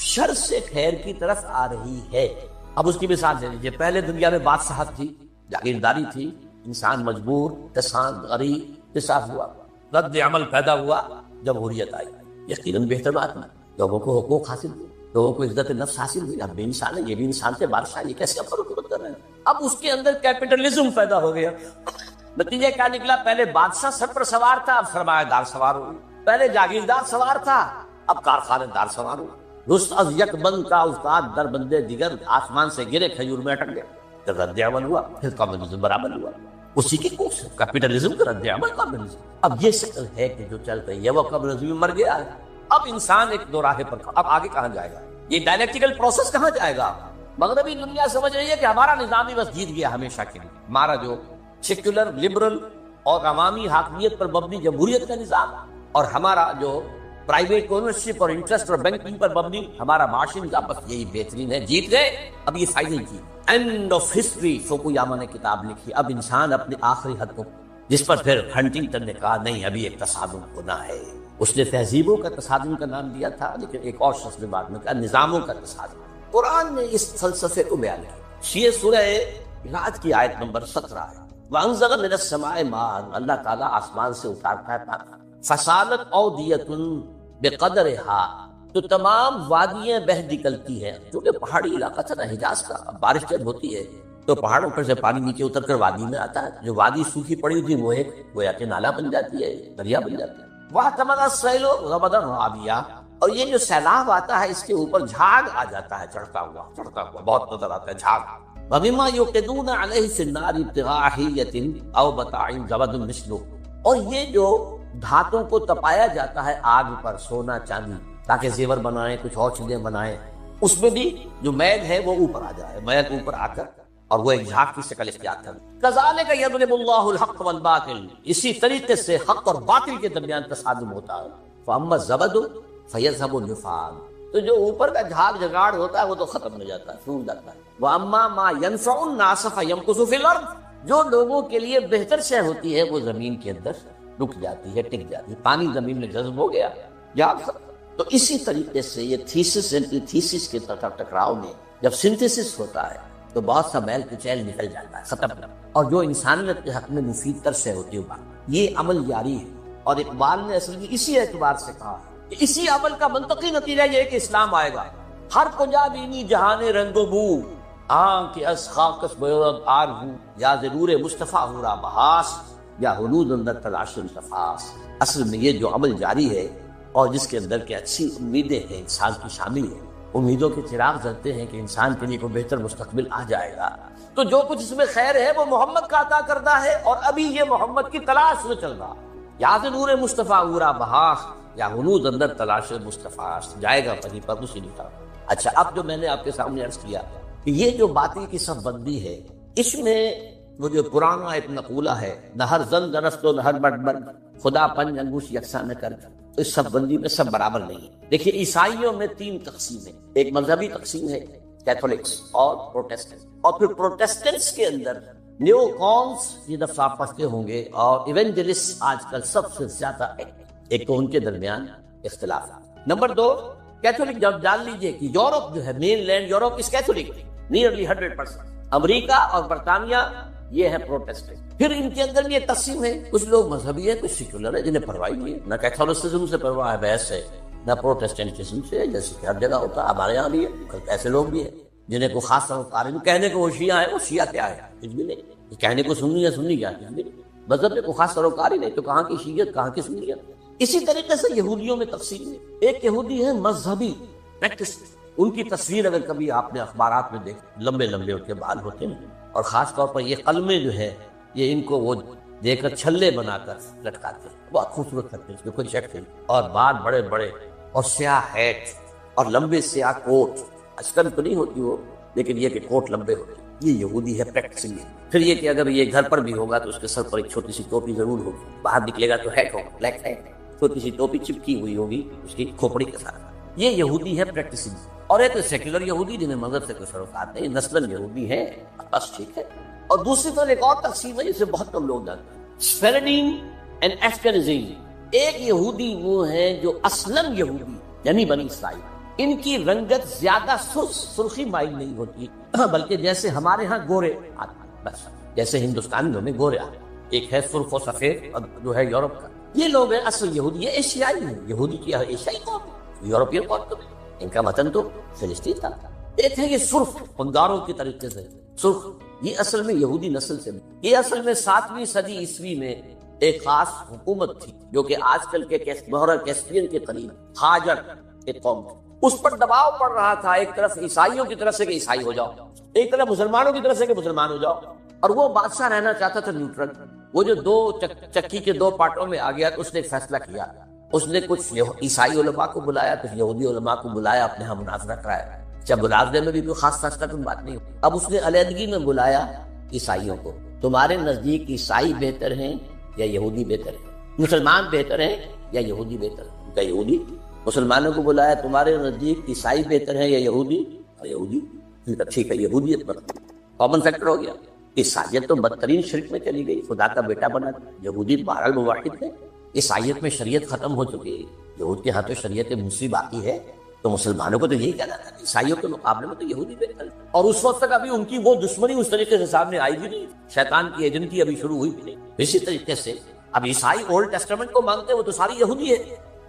شر سے خیر کی طرف آ رہی ہے. اب اس کی مثال دے لیجیے. پہلے دنیا میں بادشاہت تھی، جاگیرداری تھی، انسان مجبور، کسان، غریب، انصاف ہوا، رد عمل پیدا ہوا. جمہوریت آئی، یقیناً بہتر بات ہے، لوگوں کو حقوق حاصل ہوئے. لوگوں کو عزت نفس حاصل ہوئی، اب بھی انسان ہے، یہ بھی انسان سے بادشاہ، یہ کیسے اب حکومت کر رہے ہیں؟ اب اس کے اندر کیپٹلزم پیدا ہو گیا۔ نتیجہ کیا نکلا؟ پہلے بادشاہ سر پر سوار تھا، اب سرمایہ دار سوار ہو گیا۔ پہلے جاگیردار سوار تھا، اب کارخانے دار سوار ہو۔ رست از یک بند کا استاد در بندے دیگر، آسمان سے گرے کھجور میں اٹک گیا۔ پھر رد عمل ہوا، پھر کمیونزم برابر ہوا، اسی کی کوشش کیپٹلزم کا رد عمل کمیونزم۔ اب یہ شکل ہے کہ جو چل رہی ہے وہ کمیونزم مر گیا ہے۔ اب انسان ایک دو راہے پر، اب آگے کہاں جائے گا؟ یہ ڈائلیکٹیکل پروسیس کہاں جائے گا؟ مغربی دنیا سمجھ رہی ہے کہ ہمارا نظام ہی بس جیت گیا ہمیشہ کے لیے، ہمارا جو سیکولر لبرل اور عوامی حاکمیت پر مبنی جمہوریت کا نظام، اور ہمارا جو پرائیویٹ اونرشپ اور انٹرسٹ اور بینکنگ پر مبنی ہمارا معاشی نظام، بس یہی بہترین ہے، جیت گئے۔ اب یہ فائنل کی اینڈ آف ہسٹری، فوکویاما نے کتاب لکھی۔ اب انسان اپنے آخری حد کو، جس پر پھر ہنٹنگٹن نے کہا نہیں ابھی ایک تصادم ہونا ہے۔ اس نے تہذیبوں کا تصادم کا نام دیا تھا، لیکن ایک اور شخص نے بعد میں کہا نظاموں کا تصادم۔ قرآن نے اس فلسفے کو بیان کیا۔ یہ سورہ راج کی آیت نمبر 17 ہے۔ وَأَنزَلَ مِنَ السَّمَاءِ مَاءً، اللہ تعالیٰ آسمان سے اتارتا ہے پانی۔ فَسَالَتْ أَوْدِيَةٌ بِقَدْرِهَا، تو تمام وادیاں بہہ نکلتی ہیں، کیونکہ پہاڑی علاقہ تھا نا حجاز کا۔ بارش جب ہوتی ہے تو پہاڑوں پر سے پانی نیچے اتر کر وادی میں آتا ہے، جو وادی سوکھی پڑی تھی وہ ایک گویا کہ نالا بن جاتی ہے، دریا بن جاتی ہے۔ وَاحْتَمَلَ السَّيْلُ زَبَدًا رَابِيًا، اور یہ جو سیلاب آتا ہے اس کے اوپر جھاگ آ جاتا ہے، چڑھتا ہوا بہت نظر آتا ہے جھاگ۔ وَمِمَّا يُوقِدُونَ عَلَيْهِ فِي النَّارِ ابْتِغَاءَ حِلْيَةٍ أَوْ مَتَاعٍ زَبَدٌ مِثْلُهُ، اور یہ جو دھاتوں کو تپایا جاتا ہے آگ پر، سونا چاندی، تاکہ زیور بنائیں، کچھ اور چیزیں بنائیں، اس میں بھی جو میل ہے وہ اوپر آ جائے، میل اوپر آ کر اور وہ ایک جھاگ کی شکل اختیار کر۔ کذالک یضرب اللہ الحق والباطل، اسی طریقے سے حق اور باطل کے درمیان تصادم ہوتا ہے۔ فاما الزبد فیذهب النفاذ، تو جو اوپر کا جھاگ جگاڑ ہوتا ہے وہ تو ختم ہو جاتا ہے، ٹوٹ جاتا ہے۔ واما ما ينفع الناس فيمكث في الارض، جو لوگوں کے لیے بہتر شے ہوتی ہے وہ زمین کے اندر رک جاتی ہے، ٹک جاتی ہے۔ پانی زمین میں جذب ہو گیا یا تو اسی طریقے سے یہ تھیسس اینٹی تھیسس کے ٹکراؤ میں جب سنتھیسس ہوتا ہے تو بہت سا میل کچیل نکل جاتا ہے، ختم، اور جو انسانیت کے حق میں مفید تر سے ہوتی ہے یہ عمل جاری ہے۔ اور اقبال نے اصل میں اسی اعتبار سے کہا کہ اسی عمل کا منطقی نتیجہ یہ ہے کہ اسلام آئے گا۔ ہر کجا بینی جہان رنگ و بو، کہ از خاکس بیورد آر ہوں، یا ضرور مصطفیٰ ہو را بحاس، یا حلود اندر تلاش التفاس۔ اصل میں یہ جو عمل جاری ہے اور جس کے اندر کے اچھی امیدیں ہیں انسان کی شامل ہیں، امیدوں کے چراغ جلتے ہیں کہ انسان کے لیے کوئی بہتر مستقبل آ جائے گا، تو جو کچھ اس میں خیر ہے وہ محمد کا عطا کردہ ہے، اور ابھی یہ محمد کی تلاش میں چل رہا، یا نور مصطفیٰ ہورا بحاس، یا حنود اندر تلاش مصطفیٰ، جائے گا وہیں پر اسی طرح۔ اچھا، اب جو میں نے آپ کے سامنے عرض کیا کہ یہ جو باطل کی صف بندی ہے، اس میں وہ جو پرانا ایک مقولہ ہے، نہ ہر زن درست و نہ ہر مرد مرد، خدا پنج انگوش یکساں نہ کر، اس سب بندی میں سب برابر نہیں۔ دیکھیے عیسائیوں میں 3 تقسیم ہیں، ایک مذہبی تقسیم ہے کیتھولکس اور پروٹیسٹنٹ، اور پھر پروٹیسٹنٹس کے اندر نیو کونس، یہ دفعہ آپ پڑھتے ہوں گے، اور ایونجلسٹ آج کل سب سے زیادہ ایک تو ان کے درمیان اختلاف۔ نمبر 2 کیتھولک، جب جان لیجئے کہ یورپ جو ہے، مین لینڈ یورپ اس کیتھولک نیئرلی 100%، امریکہ اور برطانیہ یہ ہے پروٹیسٹنٹ۔ پھر ان کے اندر بھی ایک تقسیم ہے، کچھ لوگ مذہبی ہے، کچھ سیکولر ہے، جنہیں پرواہ نہیں ہے، نہ کیتھولسزم سے پرواہ ہے، بحث ہے، نہ پروٹیسٹنٹزم سے، جیسے کہ ہر جگہ ہوتا ہے، ہمارے یہاں بھی ہے۔ ایسے لوگ بھی ہیں جنہیں کو خاص سروکار ہے، کہنے کو وہ شیعہ ہے، وہ شیعہ کیا ہے؟ کچھ بھی نہیں۔ کہنے کو سنی ہے، سنی کیا ہے؟ مذہب میں کوئی خاص سروکار ہی نہیں، تو کہاں کی شیعت، کہاں کی سنیت۔ اسی طریقے سے یہودیوں میں تقسیم ہے، ایک یہودی ہے مذہبی پریکٹس، ان کی تصویر اگر کبھی آپ نے اخبارات میں دیکھ، لمبے لمبے ان کے بال ہوتے ہیں، اور خاص طور پر یہ قلمیں جو ہے یہ ان کو وہ دے کر چھلے بنا کر لٹکاتے ہیں، بہت خوبصورت کرتے ہیں، اس میں کوئی شک نہیں، اور بال بڑے بڑے اور سیاہ ہیٹ اور لمبے سیاہ کوٹ، اشکن تو نہیں ہوتی وہ، لیکن یہ کہ کوٹ لمبے ہوتے ہیں، یہ یہودی ہے پریکٹسنگ۔ پھر یہ کہ اگر یہ گھر پر بھی ہوگا تو اس کے سر پر ایک چھوٹی سی ٹوپی ضرور ہوگی، باہر نکلے گا تو ہیٹ ہوگا، بلیک ہیٹ، چھوٹی سی ٹوپی چپکی ہوئی ہوگی اس کی کھوپڑی کے ساتھ۔ یہ یہودی ہے پریکٹسنگ۔ اور ایک سیکولر یہودی جنہیں مذہب سے کوئی سروکار نہیں، نسلاً یہودی ہے، بس ٹھیک ہے۔ اور دوسری طرف ایک اور تقسیم ہے جسے بہت کم لوگ جانتے ہیں، سفیرڈین اینڈ اشکنازی۔ ایک یہودی وہ ہیں جو اصلاً یہودی یعنی بنی اسرائیل، ان کی رنگت زیادہ سرخی مائل نہیں ہوتی، بلکہ جیسے ہمارے ہاں گورے آتے ہیں، بس جیسے ہندوستانیوں میں گورے آتے ہیں، ایک ہے سرخ و سفید اور جو ہے یورپ کا۔ یہ لوگ ہیں اصل یہودی، یہ ایشیائی ہیں، یہودی کی ایشیائی قوم، یورپین قوم تو نہیں۔ ان کا وطن تو فلسطین تھا. ایک ہے یہ سرخ پنگاروں کی طریقے سے سرخ، یہ اصل میں یہودی نسل سے، یہ اصل میں 7ویں صدی عیسوی میں ایک خاص حکومت تھی جو کہ آج کل کے بحر کیسپیئن کے قریب ہاجر ایک قوم تھی. اس پر دباؤ پڑ رہا تھا ایک طرف عیسائیوں کی طرف سے کہ عیسائی ہو جاؤ، ایک طرف مسلمانوں کی طرف سے کہ مسلمان ہو جاؤ، اور وہ بادشاہ رہنا چاہتا تھا نیوٹرل. وہ جو دو چکی کے دو پارٹوں میں آ گیا تو اس نے ایک فیصلہ کیا. اس نے کچھ عیسائی علماء کو بلایا، کچھ یہودی علماء کو بلایا، اپنے ہاں مناظرہ کرایا. جب مناظرے میں بھی کوئی خاص فیصلہ کی بات نہیں. اب اس نے علیحدگی میں بلایا عیسائیوں کو. تمہارے نزدیک عیسائی بہتر ہیں یا یہودی بہتر ہیں؟ مسلمان بہتر ہیں یا یہودی بہتر ہیں؟ کیا یہودی؟ مسلمانوں کو بلایا، تمہارے نزدیک عیسائی بہتر ہیں یا یہودی؟ یہودی. ٹھیک ہے، یہودیت پر کامن فیکٹر ہو گیا. عیسائیت تو بدترین شرک میں چلی گئی، خدا کا بیٹا بنا. یہودی بہرحال مواحد ہے. عیسائیت میں شریعت ختم ہو چکی ہے، یہود کے ہاں تو شریعت موسی باقی ہے. تو مسلمانوں کو تو یہی کہنا تھا، عیسائیوں کے مقابلے میں تو یہودی بہتر ہے. اور اس وقت تک ابھی ان کی وہ دشمنی اس طریقے سے سامنے آئی بھی نہیں، شیطان کی ایجنٹی ابھی شروع ہوئی بھی نہیں. اسی طریقے سے اب عیسائی اولڈ ٹیسٹامنٹ کو مانگتے ہیں، وہ تو ساری یہودی ہے.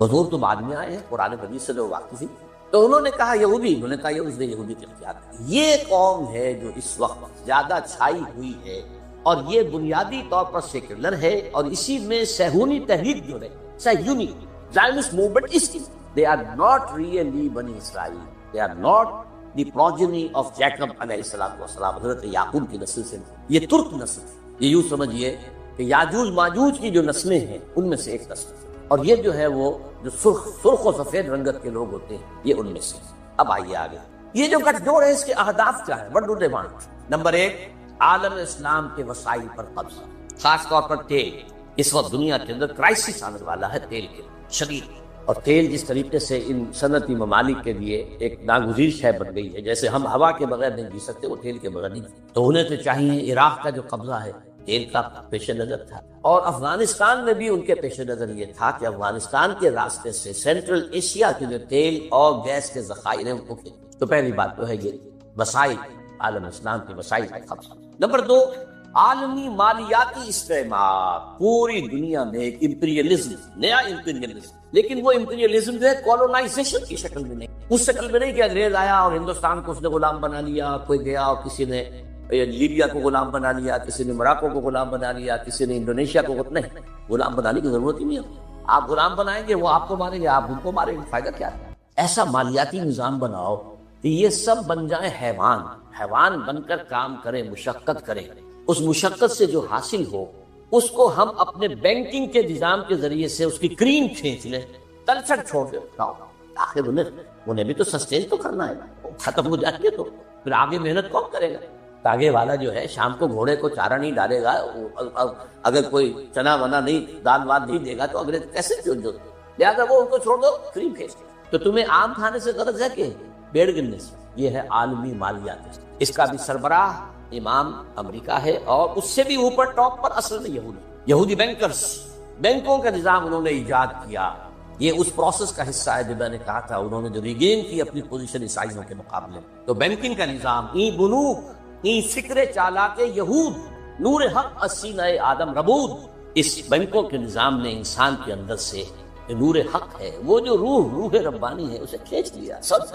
حضور تو بعد میں آئے ہیں، قرآن مجید سے جو واقف تھی. تو انہوں نے کہا یہودی، انہوں نے کہا اس نے یہودی کے اختیار. یہ قوم ہے جو اس وقت زیادہ چھائی ہوئی ہے، اور یہ بنیادی طور پر سیکولر ہے، اور اسی میں صہیونی تحریک جو ہے، صہیونی زائنسٹ موومنٹ، اس کی they are not really بنی اسرائیل، they are not the progeny of Jacob علیہ السلام، حضرت یعقوب کی نسل سے. یہ ترک نسل، یہ یوں سمجھیے کہ یاجوج ماجوج کی جو نسلیں ہیں ان میں سے ایک نسل، اور یہ جو ہے وہ جو سرخ و سفید رنگت کے لوگ ہوتے ہیں یہ ان میں سے. اب آئیے آگے، یہ جو گٹھ جوڑ ہے اس کے اہداف کیا ہے؟ what do they want؟ Number 1، عالم اسلام کے وسائل پر قبضہ، خاص طور پر تیل. اس وقت دنیا کے اندر کرائسس آنے والا ہے تیل کے شدید، اور تیل جس طریقے سے ان صنعتی ممالک کے لیے ایک ناگزیر شے بن گئی ہے، جیسے ہم ہوا کے بغیر نہیں جی سکتے، وہ تیل کے بغیر نہیں. تو انہیں تو چاہیے، عراق کا جو قبضہ ہے تیل کا پیش نظر تھا، اور افغانستان میں بھی ان کے پیش نظر یہ تھا کہ افغانستان کے راستے سے سینٹرل ایشیا کے جو تیل اور گیس کے ذخائر ہیں ان کو. تو پہلی بات تو ہے یہ وسائل، عالم اسلام کے وسائل کا قبضہ. نمبر 2، عالمی مالیاتی استعمار. پوری دنیا میں ایک امپیریلزم، نیا امپیریلزم، لیکن وہ امپیریلزم جو ہے کولونائزیشن کی شکل میں نہیں، اس شکل میں نہیں کہ انگریز آیا اور ہندوستان کو اس نے غلام بنا لیا، کوئی گیا اور کسی نے لیبیا کو غلام بنا لیا، کسی نے موراکو کو غلام بنا لیا، کسی نے انڈونیشیا کو. نہیں، غلام بنانے کی ضرورت ہی نہیں ہے. آپ غلام بنائیں گے، وہ آپ کو ماریں گے، آپ ان کو ماریں گے، فائدہ کیا ہے؟ ایسا مالیاتی نظام بناؤ کہ یہ سب بن جائیں حیوان بن کر کام کریں، مشقت کریں. اس مشقت سے جو حاصل ہو اس کو ہم اپنے بینکنگ کے نظام کے ذریعے سے اس کی کریم کھینچ لیں، تلچھٹ چھوڑ دیں. آخر انہیں بھی تو سسٹین تو کرنا ہے، ختم ہو جائیں گے تو پھر آگے محنت کون کرے گا؟ آگے والا جو ہے شام کو گھوڑے کو چارہ نہیں ڈالے گا، اگر کوئی چنا ونا نہیں، دال وال نہیں دے گا تو اگلے کیسے جو لہٰذا وہ ان کو چھوڑ دو، کریم کھینچ. تو تمہیں آم کھانے سے غرض ہے کہ پیڑ گرنے سے؟ یہ ہے عالمی مالیات. اس کا بھی سربراہ امام امریکہ ہے، اور اس سے بھی اوپر ٹاپ پر اصل میں یہودی بینکرز، بینکوں کا نظام انہوں نے ایجاد کیا. یہ اس پروسیس کا حصہ ہے جو میں نے کہا تھا، انہوں نے جو ریگین کی اپنی پوزیشن عیسائیوں کے مقابلے. تو بینکنگ کا نظام، این بنوک، این فکر چالاک یہود، نور حق السینہ آدم ربود. اس بینکوں کے نظام نے انسان کے اندر سے نور حق ہے، وہ جو روح ربانی ہے، اسے کھینچ لیا. سب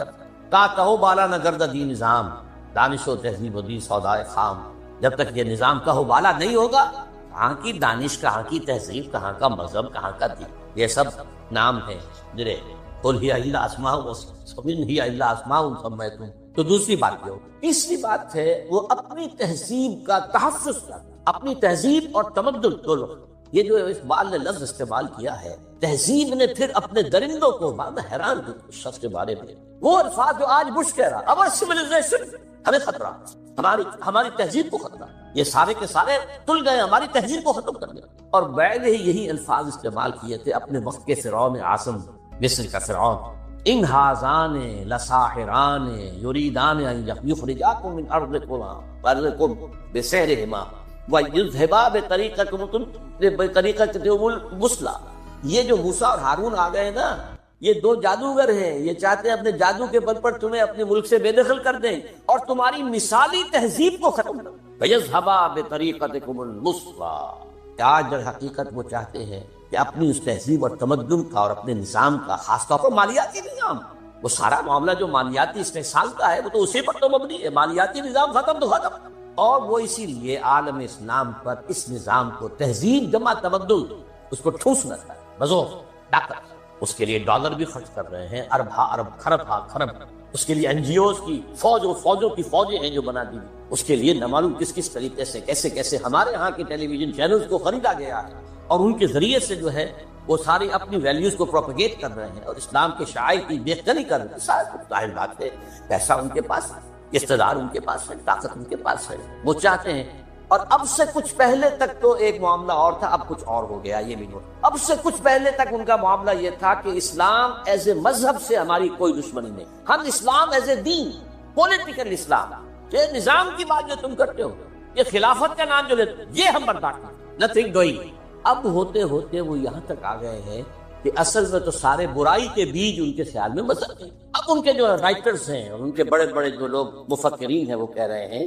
تا کہو بالا نہ گرد دی نظام، دانش و تہذیب و دی سودائے خام. جب تک یہ نظام کہو بالا نہیں ہوگا، کہاں کی دانش، کہاں کی تہذیب، کہاں کا مذہب، کہاں کا دین. یہ سب نام ہیں جنہیں قل ہی الا اسماء وسمن ہی الا اسماء سمیتم. تو دوسری بات یہ ہو. تیسری بات ہے وہ اپنی تہذیب کا تحفظ کرنا، اپنی تہذیب اور تمدن دونوں. یہ جو اقبال نے لفظ استعمال کیا ہے، تہذیب نے پھر اپنے درندوں کو حیران کیا اس شخص کے بارے میں. وہ الفاظ جو آج بش کہہ رہا، our civilization، ہمیں خطرہ، ہماری تہذیب کو خطرہ، یہ سارے کے سارے تل گئے، ہماری تہذیب کو ختم کر دیا. اور بیگ ہی یہی الفاظ استعمال کیے تھے اپنے وقت کے فرعون اعظم مصر کا فرعون. ان ہاذان لساحران یریدان ان یخرجاکم من ارضکم بسحرہما ویذھبا بطریقتکم المثلی. یہ جو موسیٰ اور ہارون آ گئے نا، یہ دو جادوگر ہیں، یہ چاہتے ہیں اپنے جادو کے بل پر تمہیں اپنے ملک سے بے دخل کر دیں اور تمہاری مثالی تہذیب کو ختم کر دیں. ویذھبا بطریقتکم المثلی. آج در حقیقت وہ چاہتے ہیں کہ اپنی اس تہذیب اور تمدن کا اور اپنے نظام کا، خاص طور پر مالیاتی نظام، وہ سارا معاملہ جو مالیاتی استحصال کا ہے وہ تو اسی پر تو مبنی ہے، مالیاتی نظام ختم تو ختم، اور وہ اسی لیے عالم اسلام پر اس نظام کو تہذیب جمع تمدن اس کو ٹھوسنا تھا بزور طاقت، اس کے لیے ڈالر بھی خرچ کر رہے ہیں، ارب ہا ارب خرب ہا خرب، اس کے لیے این جی اوز کی فوجوں کی فوجیں ہیں جو بنا دی، اس کے لیے نہ معلوم کس طریقے سے کیسے ہمارے ہاں کے ٹیلی ویژن چینلز کو خریدا گیا ہے، اور ان کے ذریعے سے جو ہے وہ ساری اپنی ویلیوز کو پروپیگیٹ کر رہے ہیں اور اسلام کے شعائر کی بےخبری کر رہے ہیں۔ ظاہر بات ہے پیسہ ان کے پاس ہے، اقتدار ان کے پاس ہے، طاقت ان کے پاس ہے، وہ چاہتے ہیں۔ اور اب سے کچھ پہلے تک تو ایک معاملہ اور تھا، اب کچھ اور ہو گیا، یہ بھی نوٹ۔ اب سے کچھ پہلے تک ان کا معاملہ یہ تھا کہ اسلام ایز اے مذہب سے ہماری کوئی دشمنی نہیں، ہم اسلام as a then, political Islam, یہ نظام کی بات جو تم کرتے ہو، یہ خلافت کا نام جو لیتے ہو، یہ ہم برداشت کرتے، نتھنگ ڈوئنگ۔ اب ہوتے ہوتے وہ یہاں تک آ گئے ہیں کہ اصل میں تو سارے برائی کے بیج ان کے خیال میں مذہب ہیں۔ اب ان کے جو رائٹرز ہیں اور ان کے بڑے بڑے جو لوگ مفکرین ہیں وہ کہہ رہے ہیں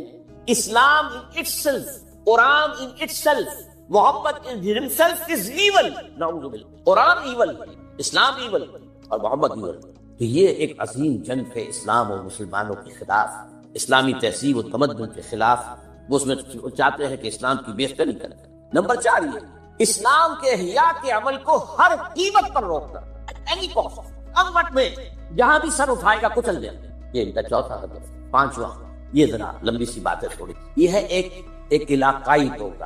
اسلام in itself, Quran in itself, Muhammad in himself is evil. نعوذ باللہ، قرآن ایول، اسلام ایول اور محمد ایول۔ تو یہ ایک عظیم جنگ ہے اسلام اور مسلمانوں کے خلاف، اسلامی تہذیب و تمدن کے خلاف۔ وہ اس میں چاہتے ہیں کہ اسلام کی بےخبری کریں۔ نمبر 4 یہ اسلام کے احیاء کے عمل کو ہر قیمت پر روکنا، اینی کاسٹ، امت میں جہاں بھی سر اٹھائے گا کچل دیں، یہ ان کا چوتھا ہدف۔ 5واں، یہ ذرا لمبی سی بات ہے تھوڑی، یہ ہے ایک علاقائی طور،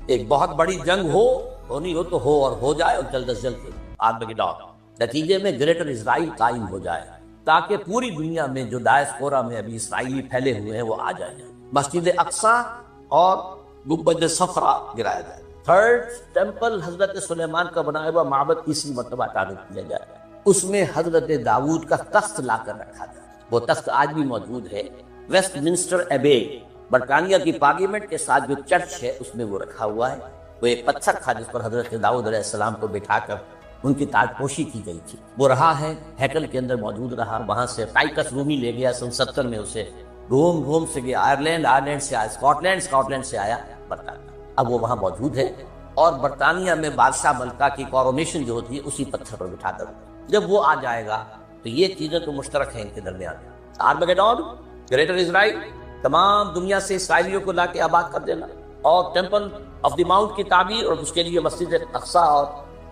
ایک بہت بڑی جنگ ہونی ہو تو ہو اور ہو جائے اور جلد از جلد آرمیگیڈون، نتیجے میں گریٹر اسرائیل قائم ہو جائے تاکہ پوری دنیا میں جو ڈائسپورا میں ابھی اسرائیلی پھیلے ہوئے ہیں وہ آ جائیں، مسجد اقصی اور گنبد صفرا گرایا جائے، تھرڈ ٹیمپل حضرت سلیمان کا بنایا ہوا معبد تیسری مرتبہ تعمیر کیا جائے، اس میں حضرت داؤد کا تخت لا کر رکھا جائے، وہ تخت آج بھی موجود ہے، ویسٹ منسٹر ایبے برطانیہ کی پارلیمنٹ کے ساتھ جو چرچ ہے اس میں وہ رکھا ہوا ہے۔ وہ ایک پتھر تھا جس پر حضرت داؤد علیہ السلام کو بٹھا کر ان کی تاج پوشی کی گئی تھی، وہ رہا ہے، ہیکل کے اندر موجود رہا۔ وہاں سے ٹائٹس رومی لے گیا سن 70 میں اسے، روم سے گیا آئرلینڈ سے آیا اسکاٹ لینڈ سے آیا برطانیہ، اب وہ وہاں موجود ہے، اور برطانیہ میں بادشاہ ملکہ کی کورونیشن جو ہوتی ہے اسی پتھر پر بٹھا کر، جب وہ آ جائے گا تو یہ چیزیں تو مشترک ہیں ان کے درمیان، آرمیگیڈون، گریٹر اسرائیل، تمام دنیا سے اسرائیلیوں کو لا کے آباد کر دینا، اور ٹیمپل آف دی ماؤنٹ کی تعمیر اور اس کے لیے مسجد اقصی اور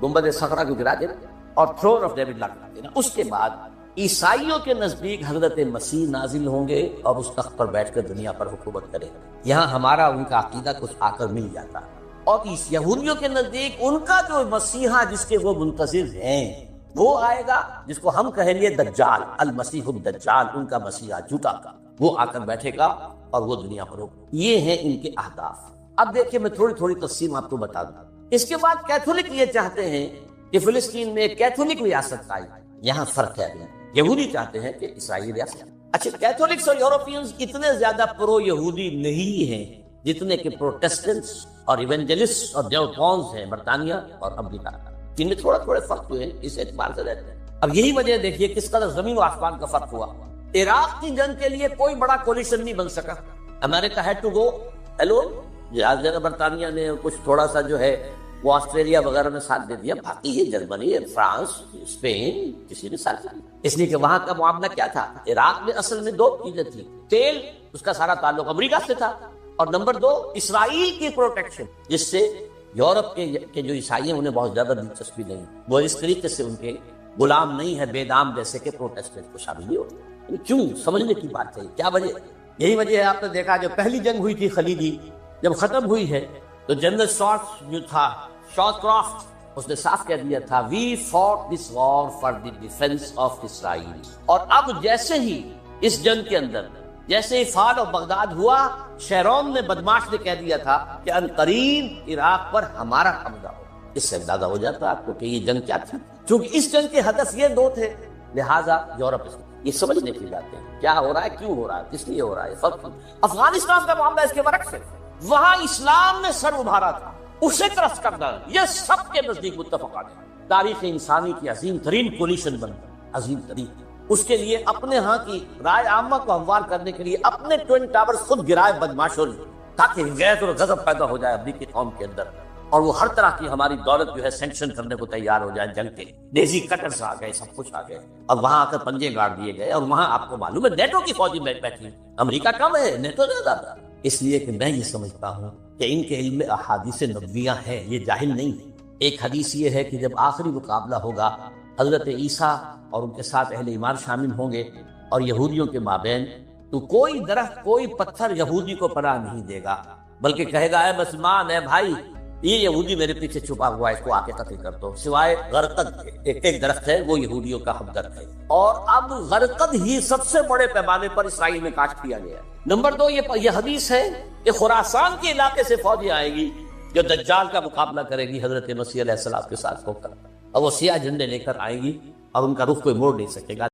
گنبد صخرا کو گرا دینا، اور تھرون آف ڈیوڈ لا کر دینا۔ اس کے بعد عیسائیوں کے نزدیک حضرت مسیح نازل ہوں گے اور اس تخت پر بیٹھ کر دنیا پر حکومت کریں گے۔ یہاں ہمارا ان کا عقیدہ کچھ آ کر مل جاتا ہے، اور اس یہودیوں کے نزدیک ان کا جو مسیحا جس کے وہ منتظر ہیں وہ آئے گا، جس کو ہم کہیں گے دجال، المسیح الدجال، ان کا مسیحا جھوٹا کا، وہ آ کر بیٹھے گا اور وہ دنیا پر ہوگا۔ یہ ہیں ان کے اہداف۔ اب دیکھیں میں تھوڑی تقسیم آپ کو بتا دوں۔ اس کے بعد کیتھولک یہ چاہتے ہیں کہ فلسطین میں ایک کیتھولک ریاست قائم، یہاں فرق ہے۔ یہودی چاہتے ہیں کہ اسرائیلی ریاست۔ اچھا، کیتھولکس اور یورپینز اتنے زیادہ پرو یہودی نہیں ہیں جتنے کہ پروٹیسٹنٹس اور ایونجلسٹ اور دیوپونز ہیں برطانیہ اور امریکہ، ان میں تھوڑے فرق ہوئے ہیں، اس اعتبار سے رہتے ہیں۔ اب یہی وجہ دیکھیے کس قدر زمین و آسمان کا فرق ہوا۔ عراق کی جنگ کے لیے کوئی بڑا کولیشن نہیں بن سکا، امریکہ ہیڈ ٹو گو الون، جہاز جگہ برطانیہ نے کچھ تھوڑا سا جو ہے وہ آسٹریلیا وغیرہ نے ساتھ دے دیا، باقی یہ جرمنی، فرانس، اسپین کسی نے ساتھ دیا، اس لیے کہ وہاں کا معاملہ کیا تھا، عراق میں اصل میں 2 چیزیں تھیں، تیل، اس کا سارا تعلق امریکہ سے تھا، اور نمبر 2 اسرائیل کی پروٹیکشن، جس سے یورپ کے جو عیسائی ہیں انہیں بہت زیادہ دلچسپی نہیں، وہ اس طریقے سے ان کے غلام نہیں ہے بے دام جیسے کہ پروٹیسٹنٹ کو شامل نہیں ہوتے۔ کیوں؟ سمجھنے کی بات ہے، کیا وجہ؟ یہی وجہ ہے، آپ نے دیکھا جو پہلی جنگ ہوئی تھی خلیجی، جب ختم ہوئی ہے تو جنرل شارٹ کرافٹ اس نے صاف کہہ دیا تھا we fight this war for the defence of Israel, اور اب جیسے ہی اس جنگ کے اندر جیسے ہی فال اور بغداد ہوا، شیرون نے بدماش نے کہہ دیا تھا کہ عنقریب عراق پر ہمارا حملہ ہو۔ اس سے اندازہ ہو جاتا آپ کو کہ یہ جنگ کیا تھی، چونکہ اس جنگ کے ہدف یہ 2 تھے، لہٰذا یورپ یہ سمجھنے کی بات ہے کیا ہو رہا ہے، کیوں ہو رہا ہے، کس لیے ہو رہا ہے، فرق۔ افغانستان کا معاملہ اس کے برعکس ہے، وہاں اسلام نے سر ابھارا تھا، اسے کرس کرنا، یہ سب کے نزدیک متفق ہے۔ تاریخ انسانی کی عظیم ترین کولیشن بنتا، عظیم ترین، اس کے لیے اپنے ہاں کی رائے عامہ کو ہموار کرنے کے لیے اپنے ٹوئن ٹاورز خود گرائے بدماشوں نے، تاکہ غیرت اور غضب پیدا ہو جائے امریکی قوم کے اندر، اور وہ ہر طرح کی ہماری دولت جو ہے سینکشن کرنے کو تیار ہو جائے جنگ کے. ڈیزی کٹرز آ گئے, سب کچھ آ گئے, اور وہاں آ کر پنجے گاڑ دیے گئے. اور وہاں آپ کو معلوم ہے نیٹو کی فوجی بیٹھی, امریکہ کم ہے, نیٹو زیادہ. اس لیے کہ میں یہ سمجھتا ہوں کہ ان کے علم میں احادیث نبویہ ہیں, یہ جاہل نہیں ہے. ایک حدیث یہ ہے کہ جب آخری مقابلہ ہوگا حضرت عیسیٰ اور ان کے ساتھ اہل ایمان شامل ہوں گے اور یہودیوں کے مابین, تو کوئی درخت کوئی پتھر یہودی کو پناہ نہیں دے گا, بلکہ کہے گا اے مسلمان, اے بھائی, یہ یہودی میرے پیچھے چھپا ہوا ہے, اس کو آ کے قتل کر دو. سوائے غرقد کے ایک درخت ہے وہ یہودیوں کا ہمدرد ہے, اور اب غرقد ہی سب سے بڑے پیمانے پر اسرائیل میں کاشت کیا گیا ہے. نمبر 2, یہ حدیث ہے کہ خراسان کے علاقے سے فوجیں آئیں گی جو دجال کا مقابلہ کرے گی حضرت مسیح علیہ السلام کے ساتھ ہو کر, اور وہ سیاہ جھنڈے لے کر آئیں گی اور ان کا رخ کوئی موڑ نہیں سکے گا.